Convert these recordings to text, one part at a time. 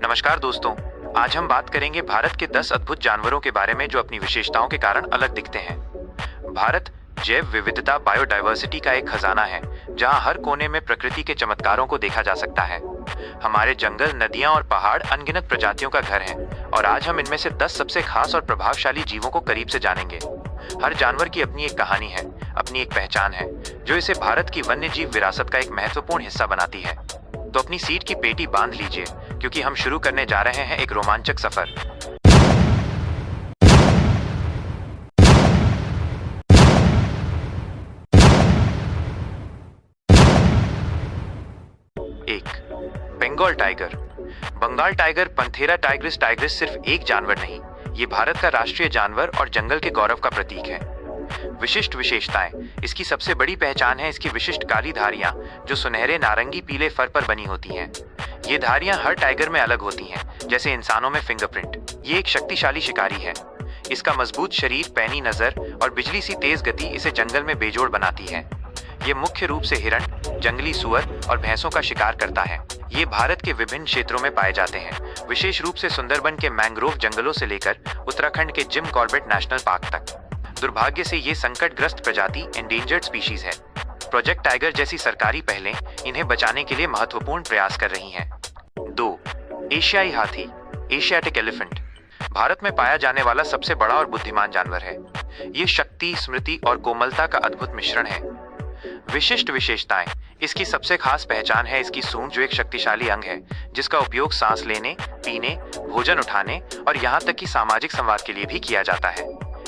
नमस्कार दोस्तों, आज हम बात करेंगे भारत के 10 अद्भुत जानवरों के बारे में जो अपनी विशेषताओं के कारण अलग दिखते हैं। भारत जैव विविधता बायोडायवर्सिटी का एक खजाना है, जहां हर कोने में प्रकृति के चमत्कारों को देखा जा सकता है। हमारे जंगल, नदियां और पहाड़ अनगिनत प्रजातियों का घर हैं और आज हम इनमें से 10 सबसे खास और प्रभावशाली जीवों को करीब से जानेंगे। हर जानवर की अपनी एक कहानी है, अपनी एक पहचान है, जो इसे भारत की वन्य जीव विरासत का एक महत्वपूर्ण हिस्सा बनाती है। तो अपनी सीट की पेटी बांध लीजिए, क्योंकि हम शुरू करने जा रहे हैं एक रोमांचक सफर। एक, Bengal tiger. Bengal tiger panthera tigris tigris सिर्फ एक जानवर नहीं, ये भारत का राष्ट्रीय जानवर और जंगल के गौरव का प्रतीक है। विशिष्ट विशेषताएं। इसकी सबसे बड़ी पहचान है इसकी विशिष्ट काली धारियां, जो सुनहरे नारंगी पीले फर पर बनी होती हैं। ये धारियां हर टाइगर में अलग होती हैं, जैसे इंसानों में फिंगरप्रिंट। ये एक शक्तिशाली शिकारी है। इसका मजबूत शरीर, पैनी नजर और बिजली सी तेज गति इसे जंगल में बेजोड़ बनाती है। ये मुख्य रूप से हिरण, जंगली सुअर और भैंसों का शिकार करता है। ये भारत के विभिन्न क्षेत्रों में पाए जाते हैं, विशेष रूप से सुंदरबन के मैंग्रोव जंगलों से लेकर उत्तराखंड के जिम कॉर्बेट नेशनल पार्क तक। दुर्भाग्य से ये संकटग्रस्त प्रजाति एंडेंजर्ड स्पीशीज है। प्रोजेक्ट टाइगर जैसी सरकारी पहलें इन्हें बचाने के लिए महत्वपूर्ण प्रयास कर रही हैं। 2. एशियाई हाथी, एशियाटिक एलिफेंट। भारत में पाया जाने वाला सबसे बड़ा और बुद्धिमान जानवर है। ये शक्ति, स्मृति और कोमलता का अद्भुत मिश्रण है। विशिष्ट विशेषताएं। इसकी सबसे खास पहचान है इसकी सूंड, जो एक शक्तिशाली अंग है, जिसका उपयोग सांस लेने, पीने, भोजन उठाने और यहाँ तक कि सामाजिक संवाद के लिए भी किया जाता है।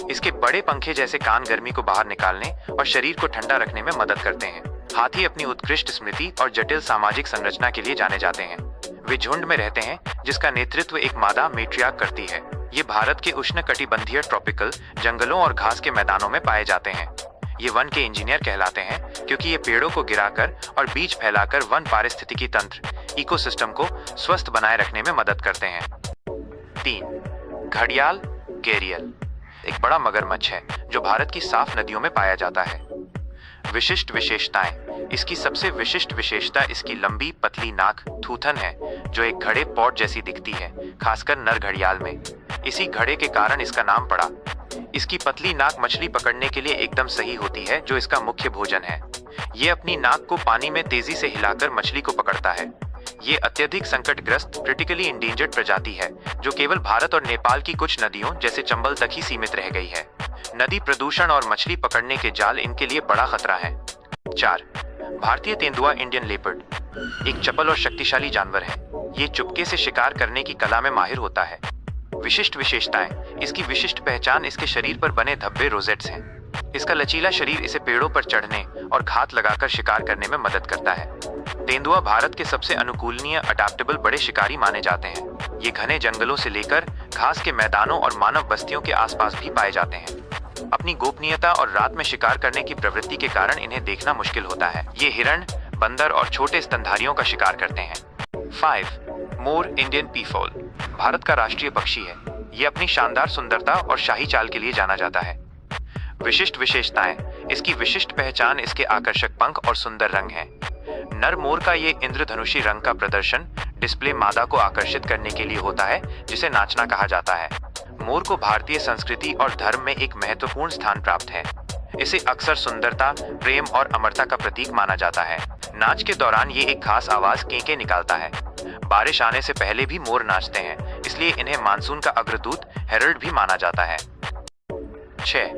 इसके बड़े पंखे जैसे कान गर्मी को बाहर निकालने और शरीर को ठंडा रखने में मदद करते हैं। हाथी अपनी उत्कृष्ट स्मृति और जटिल सामाजिक संरचना के लिए जाने जाते हैं। वे झुंड में रहते हैं, जिसका नेतृत्व एक मादा मैट्रियार्क करती है। ये भारत के उष्णकटिबंधीय ट्रॉपिकल जंगलों और घास के मैदानों में पाए जाते हैं। ये वन के इंजीनियर कहलाते हैं, क्योंकि ये पेड़ों को गिराकर और बीज फैलाकर वन पारिस्थितिकी तंत्र इकोसिस्टम को स्वस्थ बनाए रखने में मदद करते हैं। 3. घड़ियाल, गेरियल। एक बड़ा मगरमच्छ है जो भारत की साफ नदियों में पाया जाता है। विशिष्ट विशेषताएं। इसकी सबसे विशिष्ट विशेषता इसकी लंबी पतली नाक थूथन है, जो एक घड़े पॉट जैसी दिखती है, खासकर नर घड़ियाल में। इसी घड़े के कारण इसका नाम पड़ा। इसकी पतली नाक मछली पकड़ने के लिए एकदम सही होती है, जो इसका मुख्य भोजन है। ये अपनी नाक को पानी में तेजी से हिलाकर मछली को पकड़ता है। ये अत्यधिक संकटग्रस्त क्रिटिकली इंडेंजर्ड प्रजाति है, जो केवल भारत और नेपाल की कुछ नदियों जैसे चंबल तक ही सीमित रह गई है। नदी प्रदूषण और मछली पकड़ने के जाल इनके लिए बड़ा खतरा है। 4. भारतीय तेंदुआ, इंडियन लेपर्ड। एक चपल और शक्तिशाली जानवर है। ये चुपके से शिकार करने की कला में माहिर होता है। विशिष्ट विशेषताएं। इसकी विशिष्ट पहचान इसके शरीर पर बने धब्बे, रोजेट्स हैं। इसका लचीला शरीर इसे पेड़ों पर चढ़ने और घात लगाकर शिकार करने में मदद करता है। तेंदुआ भारत के सबसे अनुकूलनीय अडैप्टेबल बड़े शिकारी माने जाते हैं। ये घने जंगलों से लेकर घास के मैदानों और मानव बस्तियों के आसपास भी पाए जाते हैं। अपनी गोपनीयता और रात में शिकार करने की प्रवृत्ति के कारण इन्हें देखना मुश्किल होता है। ये हिरण, बंदर और छोटे स्तनधारियों का शिकार करते हैं। 5. मोर, इंडियन पीफॉल। भारत का राष्ट्रीय पक्षी है। ये अपनी शानदार सुंदरता और शाही चाल के लिए जाना जाता है। विशिष्ट विशेषताएं। इसकी विशिष्ट पहचान इसके आकर्षक पंख और सुंदर रंग है। नर मोर का ये इंद्रधनुषी रंग का प्रदर्शन डिस्प्ले मादा को आकर्षित करने के लिए होता है, जिसे नाचना कहा जाता है। मोर को भारतीय संस्कृति और धर्म में एक महत्वपूर्ण स्थान प्राप्त है। इसे अक्सर सुंदरता, प्रेम और अमरता का प्रतीक माना जाता है। नाच के दौरान ये एक खास आवाज केके निकालता है। बारिश आने से पहले भी मोर नाचते हैं, इसलिए इन्हें मानसून का अग्रदूत, हेरल्ड भी माना जाता है। 6.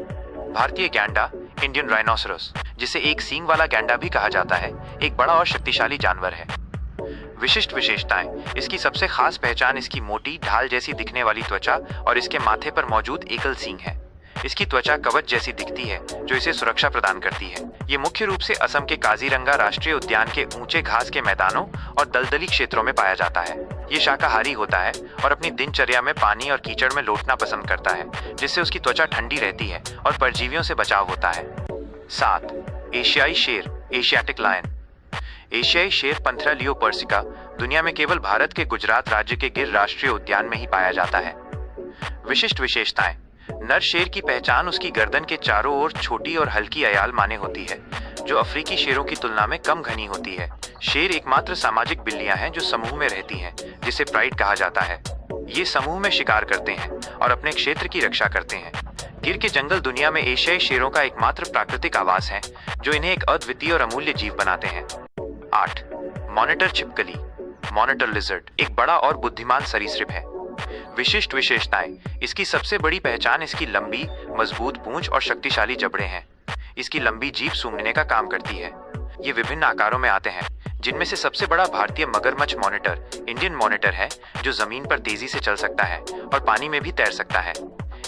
भारतीय गैंडा, इंडियन राइनोसरस, जिसे एक सींग वाला गैंडा भी कहा जाता है, एक बड़ा और शक्तिशाली जानवर है। विशिष्ट विशेषताएं। इसकी सबसे खास पहचान इसकी मोटी, ढाल जैसी दिखने वाली त्वचा और इसके माथे पर मौजूद एकल सींग है। इसकी त्वचा कवच जैसी दिखती है, जो इसे सुरक्षा प्रदान करती है। ये मुख्य रूप से असम के काजीरंगा राष्ट्रीय उद्यान के ऊंचे घास के मैदानों और दलदली क्षेत्रों में पाया जाता है। ये शाकाहारी होता है और अपनी दिनचर्या में पानी और कीचड़ में लौटना पसंद करता है, जिससे उसकी त्वचा ठंडी रहती है और परजीवियों से बचाव होता है। 7. एशियाई शेर, एशियाटिक लायन। एशियाई शेर पंथेरा लियोपर्सिका दुनिया में केवल भारत के गुजरात राज्य के गिर राष्ट्रीय उद्यान में ही पाया जाता है। विशिष्ट विशेषताएं। नर शेर की पहचान उसकी गर्दन के चारों ओर छोटी और हल्की अयाल माने होती है। जो अफ्रीकी शेरों की तुलना में कम घनी होती है। शेर एकमात्र सामाजिक बिल्लियां हैं जो समूह में रहती हैं, जिसे प्राइड कहा जाता है। ये समूह में शिकार करते हैं और अपने क्षेत्र की रक्षा करते हैं। गिर के जंगल दुनिया में एशियाई शेरों का एकमात्र प्राकृतिक आवास है, जो इन्हें एक अद्वितीय और अमूल्य जीव बनाते हैं। 8. मॉनिटर छिपकली, मॉनिटर लिजर्ड, एक बड़ा और बुद्धिमान सरीसृप है। विशिष्ट विशेषताएं: इसकी सबसे बड़ी पहचान इसकी लंबी, मजबूत पूंछ और शक्तिशाली जबड़े हैं। इसकी लंबी जीभ सूंघने का काम करती है। ये विभिन्न आकारों में आते हैं, जिनमें से सबसे बड़ा भारतीय मगरमच्छ मॉनिटर, इंडियन मॉनिटर है, जो जमीन पर तेजी से चल सकता है और पानी में भी तैर सकता है।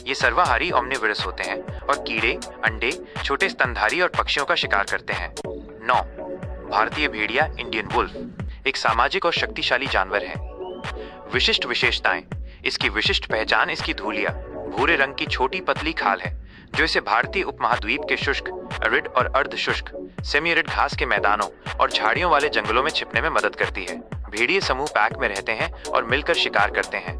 ये सर्वाहारी ओमनिवोरस होते हैं और कीड़े, अंडे, छोटे स्तनधारी और पक्षियों का शिकार करते हैं। 9. भारतीय भेड़िया, इंडियन वुल्फ, एक सामाजिक और शक्तिशाली जानवर है। विशिष्ट विशेषताएं: इसकी विशिष्ट पहचान इसकी धूलिया, भूरे रंग की छोटी पतली खाल है, जो इसे भारतीय उपमहाद्वीप के शुष्क, अरिड और अर्ध शुष्क, सेमी अरिड घास के मैदानों और झाड़ियों वाले जंगलों में छिपने में मदद करती है। भेड़िए समूह पैक में रहते हैं और मिलकर शिकार करते हैं।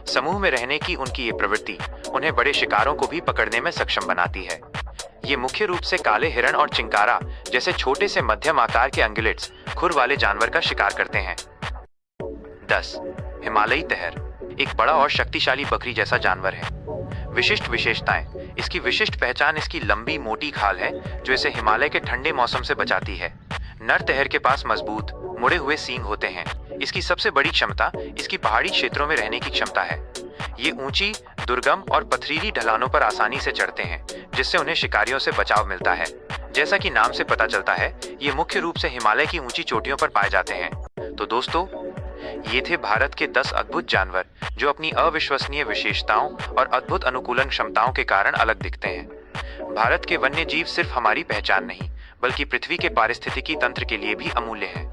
समूह में रहने की उनकी ये प्रवृत्ति उन्हें बड़े शिकारों को भी पकड़ने में सक्षम बनाती है। ये मुख्य रूप से काले हिरण और चिंकारा जैसे छोटे से मध्यम आकार के अंगुलेट्स, खुर वाले जानवर का शिकार करते हैं। 10. हिमालयी तहर, एक बड़ा और शक्तिशाली बकरी जैसा जानवर है। विशिष्ट विशेषताएं: इसकी विशिष्ट पहचान इसकी लंबी मोटी खाल है, जो इसे हिमालय के ठंडे मौसम से बचाती है। नर तहर के पास मजबूत, मुड़े हुए सींग होते हैं। इसकी सबसे बड़ी क्षमता इसकी पहाड़ी क्षेत्रों में रहने की क्षमता है। ये ऊंची, दुर्गम और पथरीली ढलानों पर आसानी से चढ़ते हैं, जिससे उन्हें शिकारियों से बचाव मिलता है। जैसा कि नाम से पता चलता है, ये मुख्य रूप से हिमालय की ऊंची चोटियों पर पाए जाते हैं। तो दोस्तों, ये थे भारत के 10 अद्भुत जानवर, जो अपनी अविश्वसनीय विशेषताओं और अद्भुत अनुकूलन क्षमताओं के कारण अलग दिखते हैं। भारत के वन्य जीव सिर्फ हमारी पहचान नहीं, बल्कि पृथ्वी के पारिस्थितिकी तंत्र के लिए भी अमूल्य हैं।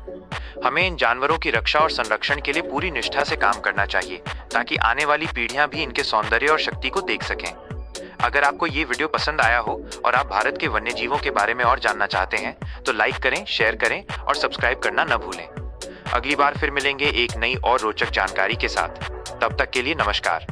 हमें इन जानवरों की रक्षा और संरक्षण के लिए पूरी निष्ठा से काम करना चाहिए, ताकि आने वाली पीढ़ियां भी इनके सौंदर्य और शक्ति को देख सकें। अगर आपको ये वीडियो पसंद आया हो और आप भारत के वन्य जीवों के बारे में और जानना चाहते हैं, तो लाइक करें, शेयर करें और सब्सक्राइब करना न भूलें। अगली बार फिर मिलेंगे एक नई और रोचक जानकारी के साथ। तब तक के लिए नमस्कार।